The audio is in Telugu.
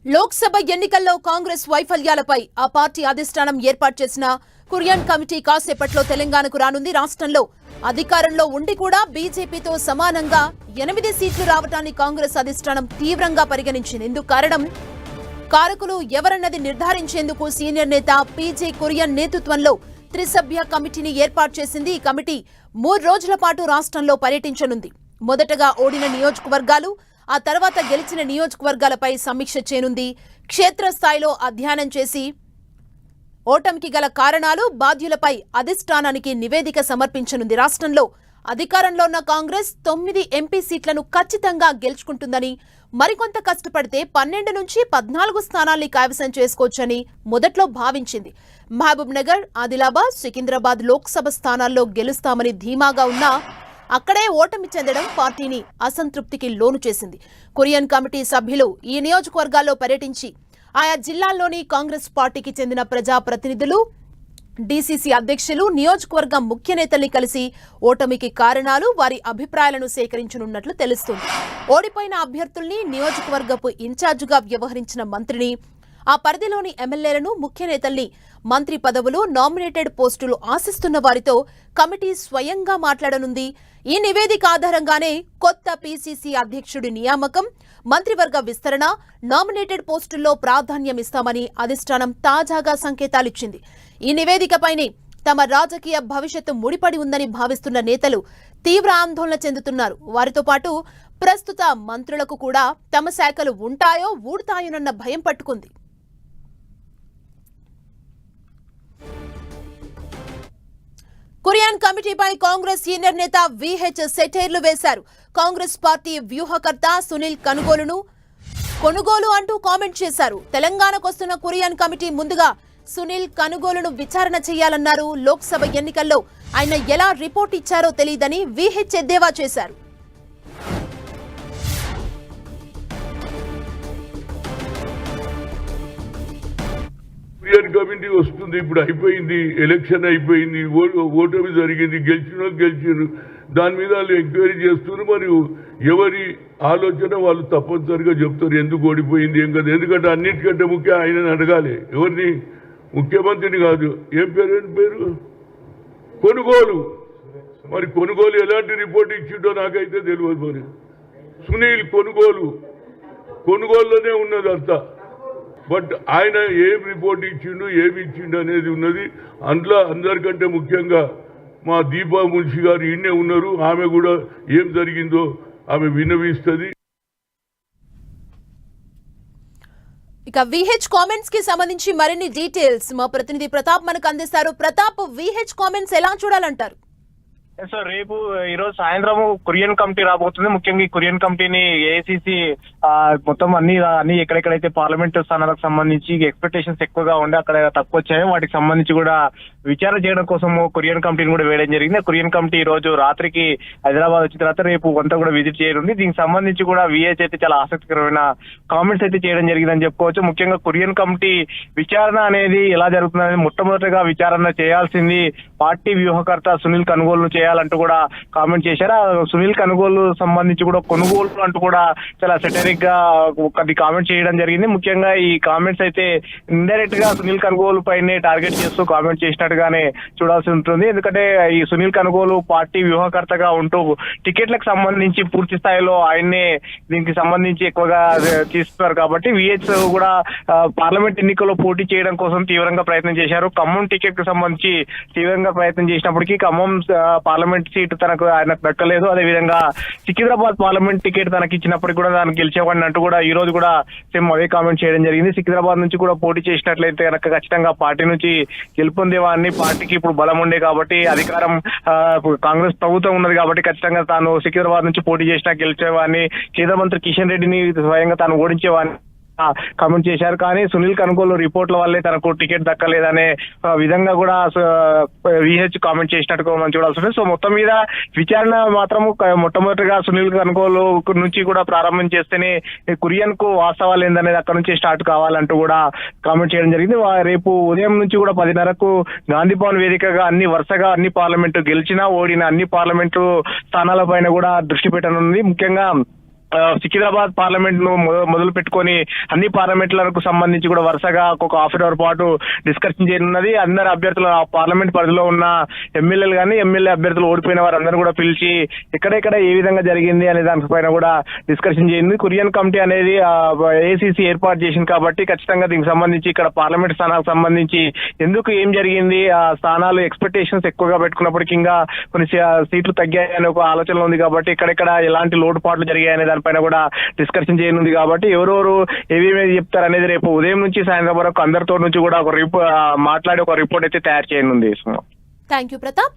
లోక్సభ ఎన్నికల్లో కాంగ్రెస్ వైఫల్యాలపై ఆ పార్టీ అధిష్టానం ఏర్పాటు చేసిన కురియన్ కమిటీ కాసేపట్లో తెలంగాణకు రానుంది. రాష్ట్రంలో అధికారంలో ఉండి కూడా బీజేపీతో సమానంగా 8 సీట్లు రావటాన్ని కాంగ్రెస్ అధిష్టానం తీవ్రంగా పరిగణించింది. ఇందుకు కారణం కారకులు ఎవరన్నది నిర్ధారించేందుకు సీనియర్ నేత పీజే కురియన్ నేతృత్వంలో త్రిసభ్య కమిటీని ఏర్పాటు చేసింది. ఈ కమిటీ 3 రోజుల పాటు రాష్ట్రంలో పర్యటించనుంది. మొదటగా ఓడిన నియోజకవర్గాలు, ఆ తర్వాత గెలిచిన నియోజకవర్గాలపై సమీక్ష చేయనుంది. క్షేత్రస్థాయిలో అధ్యయనం చేసి ఓటమికి గల కారణాలు, బాధ్యులపై అధిష్టానానికి నివేదిక సమర్పించనుంది. రాష్ట్రంలో అధికారంలో ఉన్న కాంగ్రెస్ 9 ఎంపీ సీట్లను ఖచ్చితంగా గెలుచుకుంటుందని, మరికొంత కష్టపడితే 12 నుంచి 14 స్థానాల్ని కైవసం చేసుకోవచ్చని మొదట్లో భావించింది. మహబూబ్ నగర్, ఆదిలాబాద్, సికింద్రాబాద్ లోక్సభ స్థానాల్లో గెలుస్తామని ధీమాగా ఉన్నా అక్కడే ఓటమి చెందడం పార్టీని అసంతృప్తికి లోను చేసింది. కురియన్ కమిటీ సభ్యులు ఈ నియోజకవర్గాల్లో పర్యటించి ఆయా జిల్లాల్లోని కాంగ్రెస్ పార్టీకి చెందిన ప్రజాప్రతినిధులు, డీసీసీ అధ్యక్షులు, నియోజకవర్గ ముఖ్య నేతల్ని కలిసి ఓటమికి కారణాలు, వారి అభిప్రాయాలను సేకరించనున్నట్లు తెలుస్తుంది. ఓడిపోయిన అభ్యర్థుల్ని, నియోజకవర్గపు ఇన్ఛార్జిగా వ్యవహరించిన మంత్రిని, ఆ పరిధిలోని ఎమ్మెల్యేలను, ముఖ్య నేతల్ని, మంత్రి పదవులు, నామినేటెడ్ పోస్టులు ఆశిస్తున్న వారితో కమిటీ స్వయంగా మాట్లాడనుంది. ఈ నివేదిక ఆధారంగానే కొత్త పీసీసీ అధ్యక్షుడి నియామకం, మంత్రివర్గ విస్తరణ, నామినేటెడ్ పోస్టుల్లో ప్రాధాన్యమిస్తామని అధిష్టానం తాజాగా సంకేతాలిచ్చింది. ఈ నివేదికపైనే తమ రాజకీయ భవిష్యత్తు ముడిపడి ఉందని భావిస్తున్న నేతలు తీవ్ర ఆందోళన చెందుతున్నారు. వారితో పాటు ప్రస్తుత మంత్రులకు కూడా తమ శాఖలు ఉంటాయో ఊడతాయోనన్న భయం పట్టుకుంది. కురియన్ కమిటీపై కాంగ్రెస్ సీనియర్ నేత విహెచ్ సెటైర్లు వేశారు. కాంగ్రెస్ పార్టీ వ్యూహకర్త సునీల్ కొనుగోలు అంటూ కామెంట్ చేశారు. తెలంగాణకొస్తున్న కురియన్ కమిటీ ముందుగా సునీల్ కొనుగోలును విచారణ చేయాలన్నారు. లోక్సభ ఎన్నికల్లో ఆయన ఎలా రిపోర్ట్ ఇచ్చారో తెలియదని విహెచ్ ఎద్దేవా చేశారు. కమిటీ వస్తుంది, ఇప్పుడు అయిపోయింది, ఎలక్షన్ అయిపోయింది, ఓటమి జరిగింది, గెలిచినారు, దాని మీద వాళ్ళు ఎంక్వైరీ చేస్తున్నారు. మరియు ఎవరి ఆలోచన వాళ్ళు తప్పనిసరిగా చెప్తారు ఎందుకు ఓడిపోయింది ఏం కదా. ఎందుకంటే అన్నిటికంటే ముఖ్యం ఆయనని అడగాలి, ఎవరిని, ముఖ్యమంత్రిని కాదు. ఏం పేరు కొనుగోలు. మరి కొనుగోలు ఎలాంటి రిపోర్ట్ ఇచ్చిండో నాకైతే తెలియదు. మరి సునీల్ కొనుగోలులోనే ఉన్నది అంతా. బట్ ఆయన ఏం రిపోర్ట్ ఇచ్చిండు, ఏమి ఇచ్చిండు అనేది ఉన్నది. అందులో అందరికంటే ముఖ్యంగా మా దీపా మున్షి గారు ఈయనే ఉన్నారు. ఆమె కూడా ఏం జరిగిందో ఆమె విన్నవిస్తుంది. ఇక విహెచ్ కామెంట్స్ కి సంబంధించి మరిన్ని డీటెయిల్స్ మా ప్రతినిధి ప్రతాప్ మనకు అందిస్తారు. ప్రతాప్, విహెచ్ కామెంట్స్ ఎలా చూడాలంటారు? సో రేపు ఈ రోజు సాయంత్రం కురియన్ కమిటీ రాబోతుంది. ముఖ్యంగా ఈ కురియన్ కమిటీని ఏఐసిసి మొత్తం అన్ని ఎక్కడెక్కడైతే పార్లమెంట్ స్థానాలకు సంబంధించి ఎక్స్పెక్టేషన్స్ ఎక్కువగా ఉండే అక్కడ తక్కువ వచ్చాయో వాటికి సంబంధించి కూడా విచారణ చేయడం కోసం కురియన్ కమిటీని కూడా వేయడం జరిగింది. కురియన్ కమిటీ ఈ రోజు రాత్రికి హైదరాబాద్ వచ్చిన తర్వాత రేపు కొంత కూడా విజిట్ చేయనుంది. దీనికి సంబంధించి కూడా విహెచ్ అయితే చాలా ఆసక్తికరమైన కామెంట్స్ అయితే చేయడం జరిగిందని చెప్పుకోవచ్చు. ముఖ్యంగా కురియన్ కమిటీ విచారణ అనేది ఎలా జరుగుతుందని మొట్టమొదటిగా విచారణ చేయాల్సింది పార్టీ వ్యూహకర్త సునీల్ కొనుగోలును చేయాలంటూ కూడా కామెంట్ చేశారు. సునీల్ కొనుగోలు సంబంధించి కూడా కొనుగోలు అంటూ కూడా చాలా సెటరిక్ గా ఒకటి కామెంట్ చేయడం జరిగింది. ముఖ్యంగా ఈ కామెంట్స్ అయితే ఇండైరెక్ట్ గా సునీల్ కొనుగోలు పైనే టార్గెట్ చేస్తూ కామెంట్ చేసినట్టుగానే చూడాల్సి ఉంటుంది. ఎందుకంటే ఈ సునీల్ కొనుగోలు పార్టీ వ్యూహకర్తగా ఉంటూ టికెట్లకు సంబంధించి పూర్తి స్థాయిలో ఆయన్నే దీనికి సంబంధించి ఎక్కువగా తీస్తున్నారు. కాబట్టి విహెచ్ కూడా పార్లమెంట్ ఎన్నికల్లో పోటీ చేయడం కోసం తీవ్రంగా ప్రయత్నం చేశారు. ఖమ్మం టికెట్ కు సంబంధించి తీవ్రంగా ప్రయత్నం చేసినప్పటికీ ఖమ్మం పార్లమెంట్ సీటు ఆయనకు దక్కలేదు. అదేవిధంగా సికింద్రాబాద్ పార్లమెంట్ టికెట్ తనకి ఇచ్చినప్పటికీ కూడా దానికి గెలిచేవాడిని అంటూ కూడా ఈ రోజు కూడా సేమ్ అదే కామెంట్ చేయడం జరిగింది. సికింద్రాబాద్ నుంచి కూడా పోటీ చేసినట్లయితే కనుక ఖచ్చితంగా పార్టీ నుంచి గెలుపొందేవాడిని, పార్టీకి ఇప్పుడు బలం ఉండే కాబట్టి అధికారం కాంగ్రెస్ ప్రభుత్వం ఉన్నది కాబట్టి ఖచ్చితంగా తాను సికింద్రాబాద్ నుంచి పోటీ చేసినా గెలిచేవాడిని, కేంద్ర మంత్రి కిషన్ రెడ్డిని స్వయంగా తాను ఓడించేవాడిని కామెంట్ చేశారు. కానీ సునీల్ కొనుగోలు రిపోర్ట్ల వల్లే తనకు టికెట్ దక్కలేదనే విధంగా కూడా విహెచ్ కామెంట్ చేసినట్టుగా మనం చూడాల్సి ఉంటుంది. సో మొత్తం మీద విచారణ మాత్రం మొట్టమొదటిగా సునీల్ కొనుగోలు నుంచి కూడా ప్రారంభం చేస్తేనే కురియన్ కు వాస్తవాలు ఏందనేది అక్కడ నుంచి స్టార్ట్ కావాలంటూ కూడా కామెంట్ చేయడం జరిగింది. రేపు ఉదయం నుంచి కూడా 10:30కు గాంధీ భవన్ వేదికగా వరుసగా అన్ని పార్లమెంటు గెలిచినా ఓడిన అన్ని పార్లమెంటు స్థానాల పైన కూడా దృష్టి పెట్టనుంది. ముఖ్యంగా సికింద్రాబాద్ పార్లమెంట్ ను మొదలు పెట్టుకొని అన్ని పార్లమెంట్లకు సంబంధించి కూడా వరుసగా ఒక హాఫ్ అన్ అవర్ పాటు డిస్కషన్ చేయనున్నది. అందరు అభ్యర్థులు ఆ పార్లమెంట్ పరిధిలో ఉన్న ఎమ్మెల్యేలు కానీ ఎమ్మెల్యే అభ్యర్థులు ఓడిపోయిన వారందరూ కూడా పిలిచి ఎక్కడెక్కడ ఏ విధంగా జరిగింది అనే దానిపైన కూడా డిస్కషన్ చేయింది. కురియన్ కమిటీ అనేది ఏసీసీ ఏర్పాటు చేసింది కాబట్టి ఖచ్చితంగా దీనికి సంబంధించి ఇక్కడ పార్లమెంట్ స్థానాలకు సంబంధించి ఎందుకు ఏం జరిగింది, ఆ స్థానాలు ఎక్స్పెక్టేషన్స్ ఎక్కువగా పెట్టుకున్నప్పటికీ ఇంకా కొన్ని సీట్లు తగ్గాయనే ఒక ఆలోచన ఉంది కాబట్టి ఇక్కడెక్కడ ఎలాంటి లోటుపాట్లు జరిగాయనే దానిపైన కూడా డిస్కషన్ చేయనుంది. కాబట్టి ఎవరెవరు ఏమేమి చెప్తారు అనేది రేపు ఉదయం నుంచి సాయంత్రం వరకు అందరితో నుంచి కూడా మాట్లాడి ఒక రిపోర్ట్ అయితే తయారు చేయనుంది. Thank you Pratap.